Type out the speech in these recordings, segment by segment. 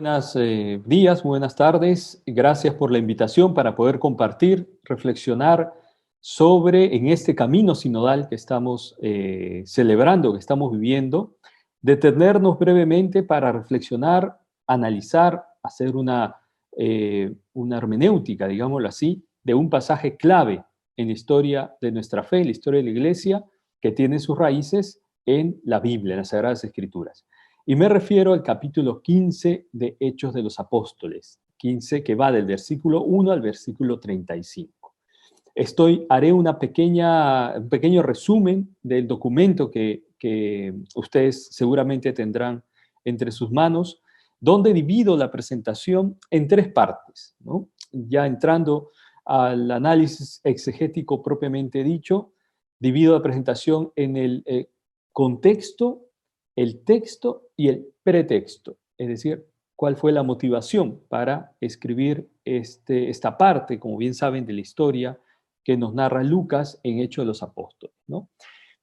Buenos días, buenas tardes. Gracias por la invitación para poder compartir, reflexionar sobre en este camino sinodal que estamos celebrando, que estamos viviendo, detenernos brevemente para reflexionar, analizar, hacer una hermenéutica, digámoslo así, de un pasaje clave en la historia de nuestra fe, en la historia de la Iglesia, que tiene sus raíces en la Biblia, en las Sagradas Escrituras. Y me refiero al capítulo 15 de Hechos de los Apóstoles, 15 que va del versículo 1 al versículo 35. Haré un pequeño resumen del documento que ustedes seguramente tendrán entre sus manos, donde divido la presentación en tres partes, ¿no? Ya entrando al análisis exegético propiamente dicho, divido la presentación en el contexto, el texto y el pretexto, es decir, cuál fue la motivación para escribir esta parte, como bien saben, de la historia que nos narra Lucas en Hechos de los Apóstoles, ¿no?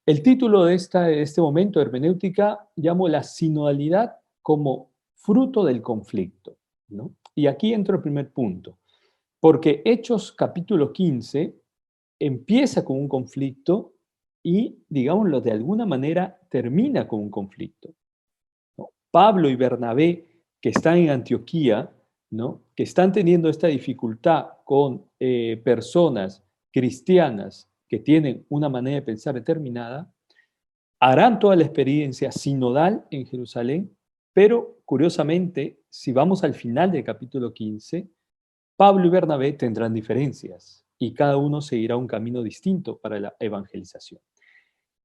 El título de este momento de hermenéutica llamo la sinodalidad como fruto del conflicto, ¿no? Y aquí entro el primer punto, porque Hechos capítulo 15 empieza con un conflicto y, digámoslo de alguna manera, termina con un conflicto, ¿no? Pablo y Bernabé, que están en Antioquía, ¿no? Que están teniendo esta dificultad con personas cristianas que tienen una manera de pensar determinada, harán toda la experiencia sinodal en Jerusalén, pero curiosamente, si vamos al final del capítulo 15, Pablo y Bernabé tendrán diferencias y cada uno seguirá un camino distinto para la evangelización.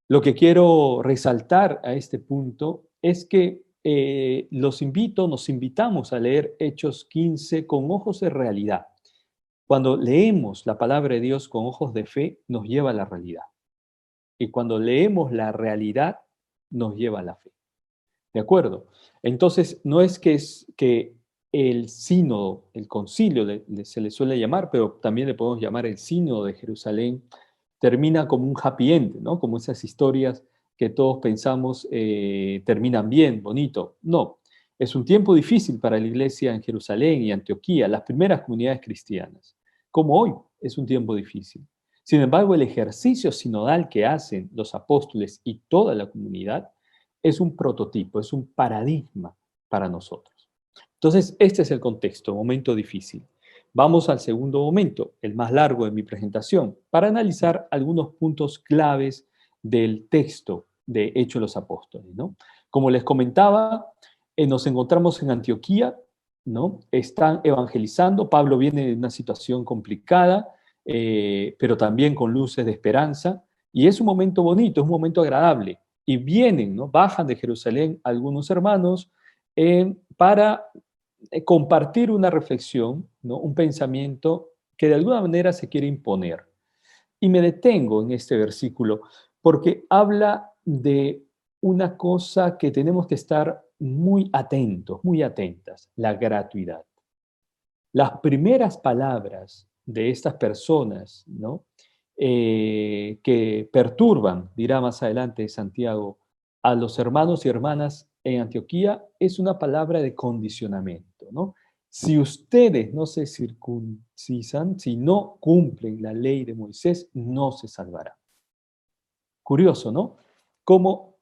Lo que quiero resaltar a este punto es que nos invitamos a leer Hechos 15 con ojos de realidad. Cuando leemos la palabra de Dios con ojos de fe, nos lleva a la realidad. Y cuando leemos la realidad, nos lleva a la fe. ¿De acuerdo? Entonces, no es que el sínodo, el concilio se le suele llamar, pero también le podemos llamar el sínodo de Jerusalén, termina como un happy end, ¿no? Como esas historias que todos pensamos terminan bien, bonito. No, es un tiempo difícil para la iglesia en Jerusalén y Antioquía, las primeras comunidades cristianas. Como hoy, es un tiempo difícil. Sin embargo, el ejercicio sinodal que hacen los apóstoles y toda la comunidad es un prototipo, es un paradigma para nosotros. Entonces, este es el contexto, momento difícil. Vamos al segundo momento, el más largo de mi presentación, para analizar algunos puntos claves del texto de Hechos de los Apóstoles, ¿no? Como les comentaba, nos encontramos en Antioquía, ¿no? Están evangelizando, Pablo viene de una situación complicada, pero también con luces de esperanza, y es un momento bonito, es un momento agradable, y vienen, ¿no? Bajan de Jerusalén algunos hermanos para compartir una reflexión, ¿no? Un pensamiento que de alguna manera se quiere imponer. Y me detengo en este versículo porque habla de una cosa que tenemos que estar muy atentos, muy atentas, la gratuidad. Las primeras palabras de estas personas, ¿no? Que perturban, dirá más adelante Santiago, a los hermanos y hermanas en Antioquía, es una palabra de condicionamiento, ¿no? Si ustedes no se circuncisan, si no cumplen la ley de Moisés, no se salvarán. Curioso, ¿no? Como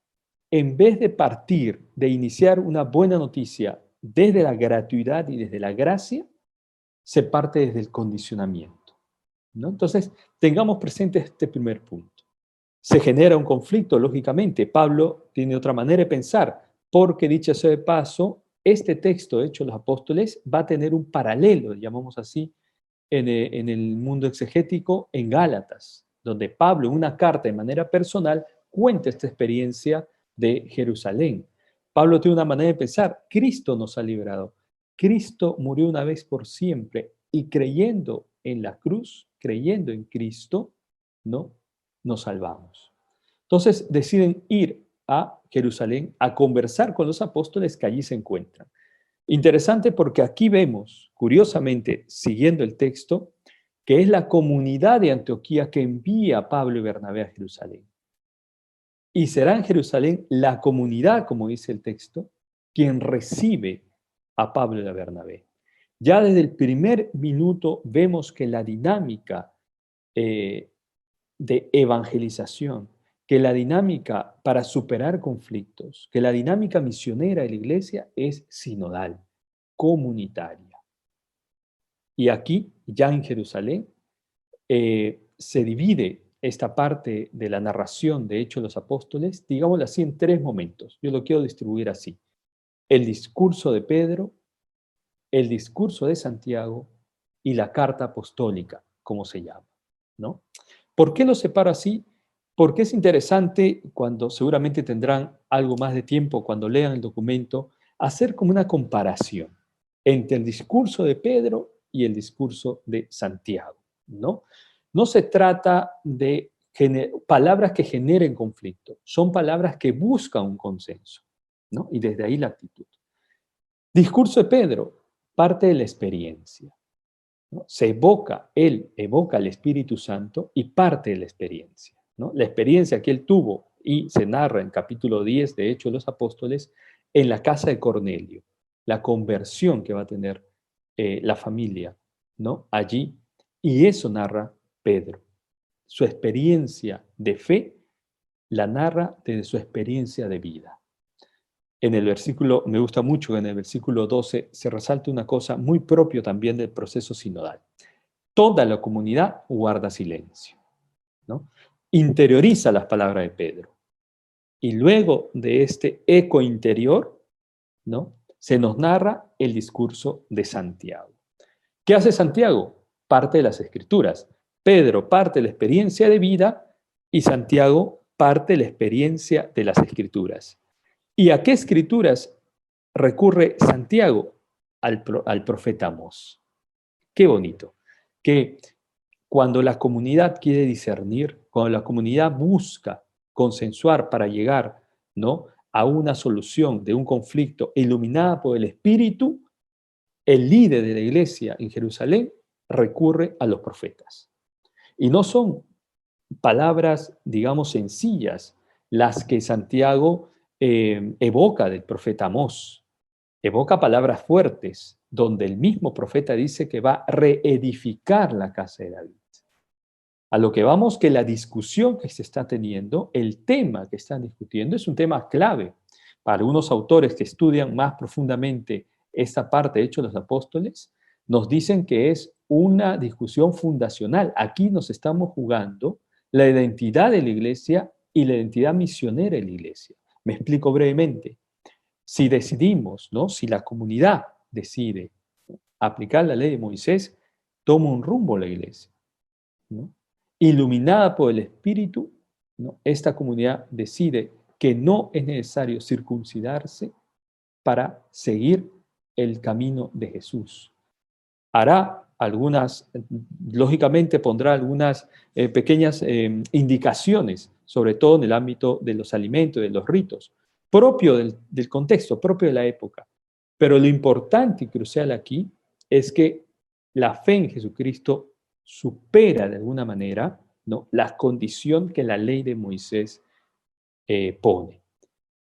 en vez de partir, de iniciar una buena noticia desde la gratuidad y desde la gracia, se parte desde el condicionamiento, ¿no? Entonces, tengamos presente este primer punto. Se genera un conflicto, lógicamente. Pablo tiene otra manera de pensar, porque dicho sea de paso, este texto de Hechos de los Apóstoles va a tener un paralelo, llamamos así, en el mundo exegético, en Gálatas, donde Pablo, en una carta de manera personal, cuenta esta experiencia de Jerusalén. Pablo tiene una manera de pensar, Cristo nos ha librado. Cristo murió una vez por siempre y creyendo en la cruz, creyendo en Cristo, ¿no? Nos salvamos. Entonces deciden ir a Jerusalén a conversar con los apóstoles que allí se encuentran. Interesante porque aquí vemos, curiosamente, siguiendo el texto, que es la comunidad de Antioquía que envía a Pablo y Bernabé a Jerusalén. Y será en Jerusalén la comunidad, como dice el texto, quien recibe a Pablo y a Bernabé. Ya desde el primer minuto vemos que la dinámica eh, de evangelización, que la dinámica para superar conflictos, que la dinámica misionera de la iglesia es sinodal, comunitaria. Y aquí, ya en Jerusalén, se divide esta parte de la narración de Hechos de los Apóstoles, digámoslo así, en tres momentos. Yo lo quiero distribuir así. El discurso de Pedro, el discurso de Santiago y la carta apostólica, como se llama, ¿no? ¿Por qué lo separo así? Porque es interesante cuando seguramente tendrán algo más de tiempo cuando lean el documento, hacer como una comparación entre el discurso de Pedro y el discurso de Santiago, ¿no? No se trata de palabras que generen conflicto, son palabras que buscan un consenso, ¿no? Y desde ahí la actitud. Discurso de Pedro parte de la experiencia, ¿no? Él evoca al Espíritu Santo y parte de la experiencia, ¿no? La experiencia que él tuvo y se narra en capítulo 10 de Hechos de los Apóstoles en la casa de Cornelio, la conversión que va a tener la familia, ¿no? Allí, y eso narra Pedro. Su experiencia de fe la narra desde su experiencia de vida. En el versículo, me gusta mucho que en el versículo 12 se resalta una cosa muy propio también del proceso sinodal. Toda la comunidad guarda silencio, ¿no? Interioriza las palabras de Pedro. Y luego de este eco interior, ¿no? Se nos narra el discurso de Santiago. ¿Qué hace Santiago? Parte de las escrituras. Pedro parte de la experiencia de vida y Santiago parte de la experiencia de las escrituras. ¿Y a qué escrituras recurre Santiago? Al profeta Amós. Qué bonito. Que cuando la comunidad quiere discernir, cuando la comunidad busca consensuar para llegar, ¿no?, a una solución de un conflicto iluminada por el Espíritu, el líder de la iglesia en Jerusalén recurre a los profetas. Y no son palabras, digamos, sencillas las que Santiago evoca del profeta Amós. Evoca palabras fuertes, donde el mismo profeta dice que va a reedificar la casa de David. A lo que vamos que la discusión que se está teniendo, el tema que están discutiendo, es un tema clave. Para algunos autores que estudian más profundamente esta parte de Hechos de los Apóstoles, nos dicen que es una discusión fundacional. Aquí nos estamos jugando la identidad de la iglesia y la identidad misionera de la iglesia. Me explico brevemente. Si decidimos, ¿no?, si la comunidad decide aplicar la ley de Moisés, toma un rumbo la iglesia, ¿no? Iluminada por el Espíritu, ¿no?, esta comunidad decide que no es necesario circuncidarse para seguir el camino de Jesús. Hará algunas, lógicamente pondrá algunas pequeñas indicaciones, sobre todo en el ámbito de los alimentos, de los ritos, propio del contexto, propio de la época. Pero lo importante y crucial aquí es que la fe en Jesucristo supera de alguna manera, ¿no?, la condición que la ley de Moisés pone.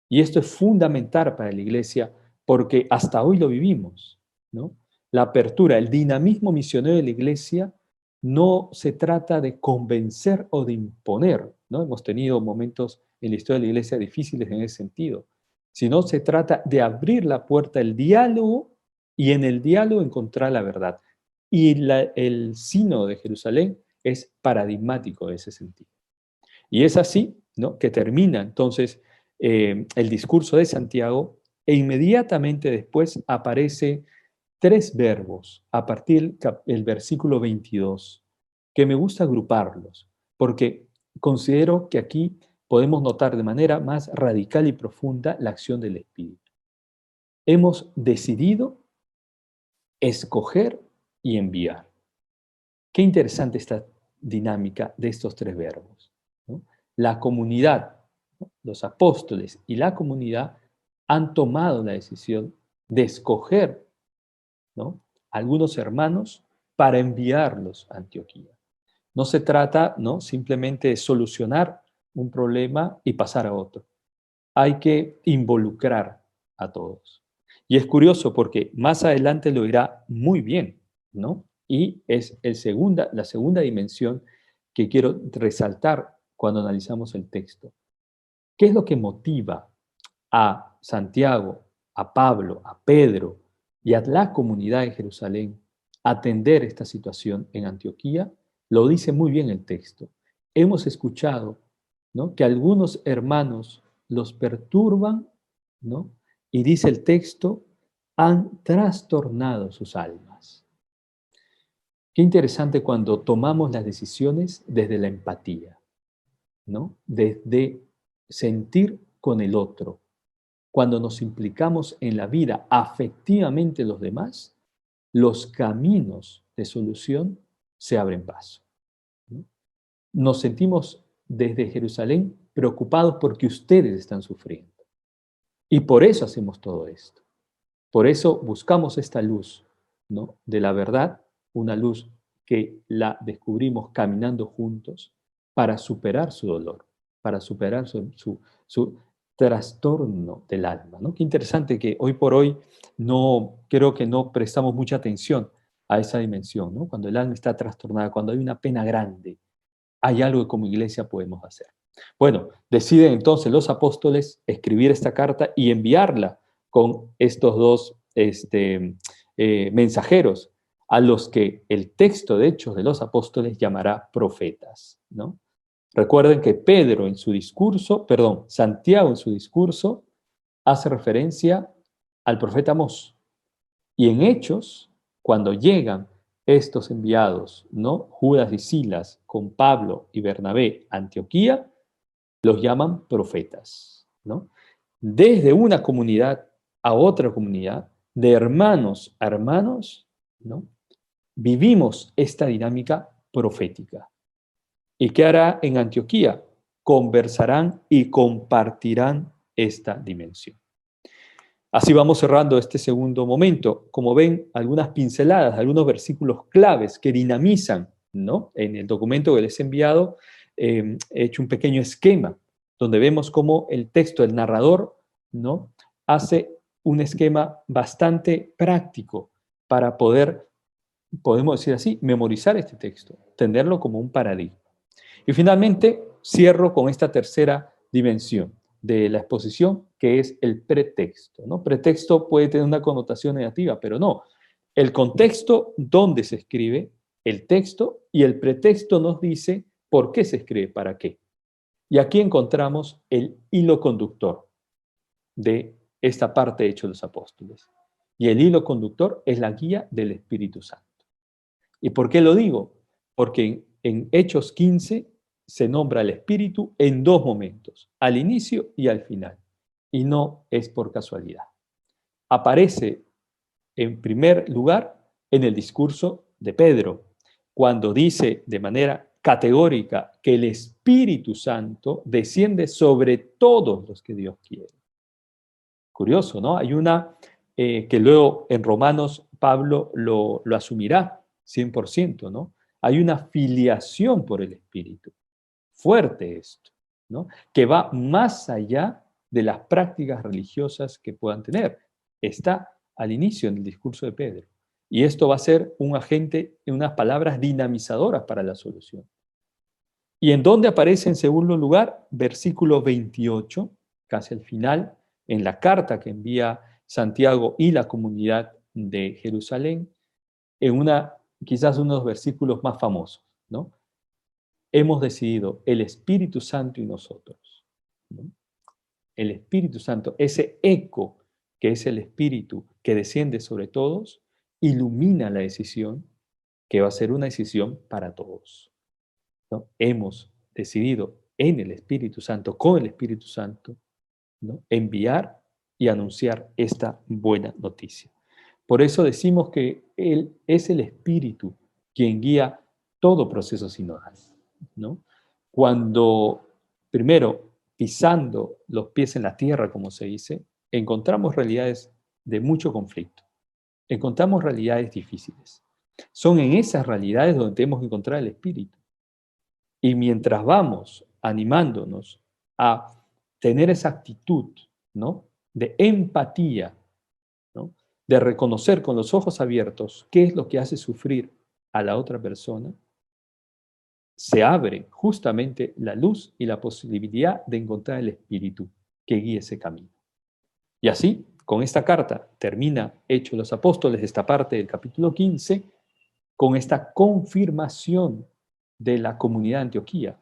Y esto es fundamental para la iglesia porque hasta hoy lo vivimos, ¿no? La apertura, el dinamismo misionero de la iglesia no se trata de convencer o de imponer, ¿no? Hemos tenido momentos en la historia de la iglesia difíciles en ese sentido, sino se trata de abrir la puerta al diálogo y en el diálogo encontrar la verdad. Y el sínodo de Jerusalén es paradigmático de ese sentido. Y es así, ¿no?, que termina entonces el discurso de Santiago e inmediatamente después aparece tres verbos a partir del versículo 22, que me gusta agruparlos, porque considero que aquí podemos notar de manera más radical y profunda la acción del Espíritu. Hemos decidido escoger y enviar. Qué interesante esta dinámica de estos tres verbos, ¿no? La comunidad, ¿no?, los apóstoles y la comunidad han tomado la decisión de escoger, ¿no?, algunos hermanos para enviarlos a Antioquía. No se trata, ¿no?, simplemente de solucionar un problema y pasar a otro. Hay que involucrar a todos. Y es curioso porque más adelante lo irá muy bien, ¿no? Y es la segunda dimensión que quiero resaltar cuando analizamos el texto. ¿Qué es lo que motiva a Santiago, a Pablo, a Pedro y a la comunidad de Jerusalén a atender esta situación en Antioquía? Lo dice muy bien el texto. Hemos escuchado, ¿no?, que algunos hermanos los perturban, ¿no? Y dice el texto, han trastornado sus almas. Qué interesante cuando tomamos las decisiones desde la empatía, ¿no? Desde sentir con el otro. Cuando nos implicamos en la vida afectivamente los demás, los caminos de solución se abren paso, ¿no? Nos sentimos desde Jerusalén preocupados porque ustedes están sufriendo. Y por eso hacemos todo esto. Por eso buscamos esta luz, ¿no?, de la verdad, una luz que la descubrimos caminando juntos para superar su dolor, para superar su trastorno del alma, ¿no? Qué interesante que hoy por hoy creo que no prestamos mucha atención a esa dimensión, ¿no? Cuando el alma está trastornada, cuando hay una pena grande, hay algo que como iglesia podemos hacer. Bueno, deciden entonces los apóstoles escribir esta carta y enviarla con estos dos mensajeros, a los que el texto de Hechos de los Apóstoles llamará profetas, ¿no? Recuerden que Santiago en su discurso hace referencia al profeta Amós. Y en Hechos, cuando llegan estos enviados, ¿no?, Judas y Silas con Pablo y Bernabé a Antioquía, los llaman profetas, ¿no? Desde una comunidad a otra comunidad, de hermanos a hermanos, ¿no?, vivimos esta dinámica profética. ¿Y qué hará en Antioquía? Conversarán y compartirán esta dimensión. Así vamos cerrando este segundo momento. Como ven, algunas pinceladas, algunos versículos claves que dinamizan, ¿no? En el documento que les he enviado, he hecho un pequeño esquema donde vemos cómo el texto, el narrador, ¿no?, hace un esquema bastante práctico para poder, podemos decir así, memorizar este texto, tenerlo como un paradigma. Y finalmente, cierro con esta tercera dimensión de la exposición, que es el pretexto, ¿no? Pretexto puede tener una connotación negativa, pero no. El contexto donde se escribe el texto y el pretexto nos dice por qué se escribe, para qué. Y aquí encontramos el hilo conductor de esta parte de Hechos de los Apóstoles. Y el hilo conductor es la guía del Espíritu Santo. ¿Y por qué lo digo? Porque en Hechos 15 se nombra al Espíritu en dos momentos, al inicio y al final. Y no es por casualidad. Aparece en primer lugar en el discurso de Pedro, cuando dice de manera categórica que el Espíritu Santo desciende sobre todos los que Dios quiere. Curioso, ¿no? Hay una que luego en Romanos Pablo lo asumirá 100%, ¿no? Hay una filiación por el Espíritu. Fuerte esto, ¿no? Que va más allá de las prácticas religiosas que puedan tener. Está al inicio en el discurso de Pedro. Y esto va a ser un agente, en unas palabras dinamizadoras para la solución. ¿Y en dónde aparece en segundo lugar? Versículo 28, casi al final, en la carta que envía Santiago y la comunidad de Jerusalén, en quizás uno de los versículos más famosos, ¿no? Hemos decidido el Espíritu Santo y nosotros, ¿no? El Espíritu Santo, ese eco que es el Espíritu que desciende sobre todos, ilumina la decisión que va a ser una decisión para todos, ¿no? Hemos decidido en el Espíritu Santo, con el Espíritu Santo, ¿no?, enviar y anunciar esta buena noticia. Por eso decimos que Él es el Espíritu quien guía todo proceso sinodal, ¿no? Cuando, primero, pisando los pies en la tierra, como se dice, encontramos realidades de mucho conflicto, encontramos realidades difíciles. Son en esas realidades donde tenemos que encontrar el Espíritu. Y mientras vamos animándonos a tener esa actitud, ¿no?, de empatía, ¿no?, de reconocer con los ojos abiertos qué es lo que hace sufrir a la otra persona, se abre justamente la luz y la posibilidad de encontrar el Espíritu que guíe ese camino. Y así, con esta carta, termina Hechos de los Apóstoles, esta parte del capítulo 15, con esta confirmación de la comunidad de Antioquía.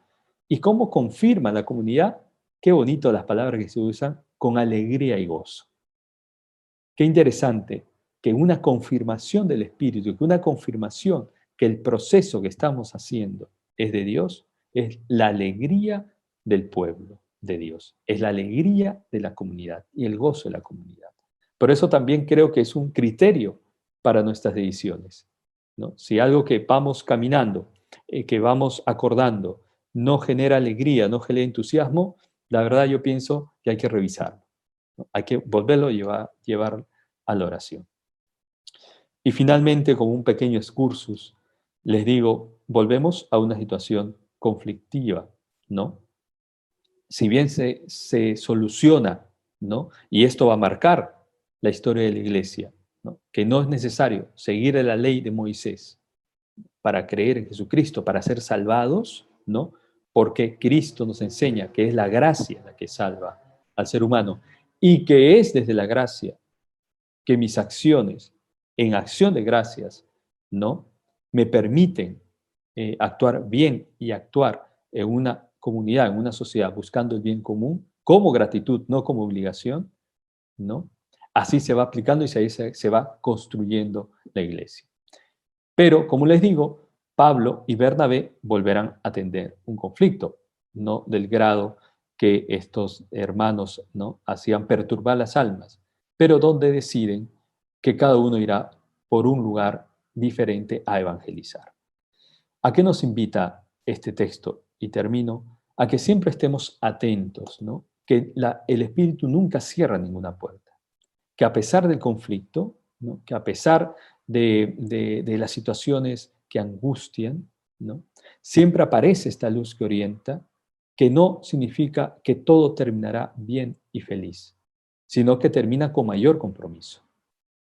¿Y cómo confirma la comunidad? Qué bonito las palabras que se usan, con alegría y gozo. Qué interesante que una confirmación del Espíritu, que una confirmación que el proceso que estamos haciendo es de Dios, es la alegría del pueblo de Dios, es la alegría de la comunidad y el gozo de la comunidad. Por eso también creo que es un criterio para nuestras decisiones, ¿no? Si algo que vamos caminando, que vamos acordando, no genera alegría, no genera entusiasmo, la verdad yo pienso que hay que revisarlo, ¿no? Hay que volverlo a llevar a la oración. Y finalmente, como un pequeño excursus, les digo, volvemos a una situación conflictiva, ¿no? Si bien se soluciona, ¿no? Y esto va a marcar la historia de la iglesia, ¿no? Que no es necesario seguir la ley de Moisés para creer en Jesucristo, para ser salvados, ¿no? Porque Cristo nos enseña que es la gracia la que salva al ser humano y que es desde la gracia que mis acciones, en acción de gracias, ¿no? Me permiten actuar bien y actuar en una comunidad, en una sociedad, buscando el bien común, como gratitud, no como obligación, ¿no? Así se va aplicando y ahí se va construyendo la iglesia. Pero, como les digo, Pablo y Bernabé volverán a tener un conflicto, no del grado que estos hermanos, ¿no?, hacían perturbar las almas, pero donde deciden que cada uno irá por un lugar diferente a evangelizar. ¿A qué nos invita este texto? Y termino, a que siempre estemos atentos, ¿no? Que el Espíritu nunca cierra ninguna puerta, que a pesar del conflicto, ¿no?, que a pesar de las situaciones que angustian, ¿no?, siempre aparece esta luz que orienta, que no significa que todo terminará bien y feliz, sino que termina con mayor compromiso,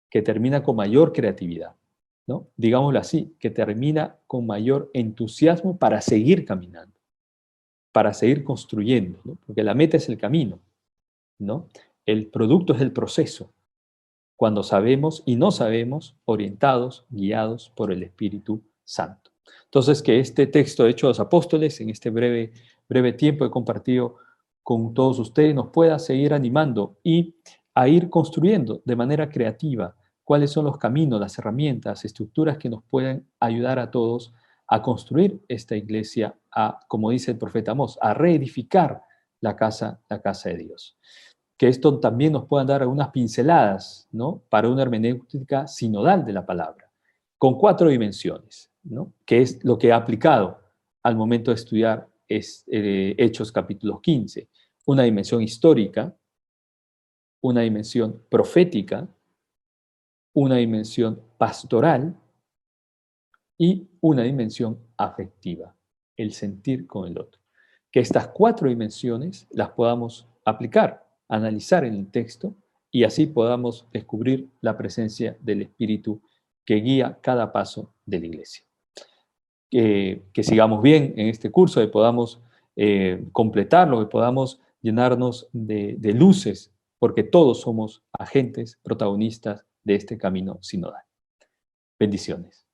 que termina con mayor creatividad, ¿no? Digámoslo así, que termina con mayor entusiasmo para seguir caminando, para seguir construyendo, ¿no? Porque la meta es el camino, ¿no? El producto es el proceso, cuando sabemos y no sabemos, orientados, guiados por el Espíritu Santo. Entonces, que este texto de Hechos de los Apóstoles, en este breve tiempo he compartido con todos ustedes, nos pueda seguir animando y a ir construyendo de manera creativa cuáles son los caminos, las herramientas, estructuras que nos pueden ayudar a todos a construir esta iglesia, como dice el profeta Amós, a reedificar la casa de Dios. Que esto también nos pueda dar algunas pinceladas, ¿no?, para una hermenéutica sinodal de la palabra, con 4 dimensiones, ¿no?, que es lo que he aplicado al momento de estudiar Hechos capítulo 15. Una dimensión histórica, una dimensión profética, una dimensión pastoral y una dimensión afectiva, el sentir con el otro. Que estas 4 dimensiones las podamos aplicar, analizar en el texto y así podamos descubrir la presencia del Espíritu que guía cada paso de la iglesia. Que sigamos bien en este curso, que podamos completarlo, que podamos llenarnos de luces, porque todos somos agentes, protagonistas de este camino sinodal. Bendiciones.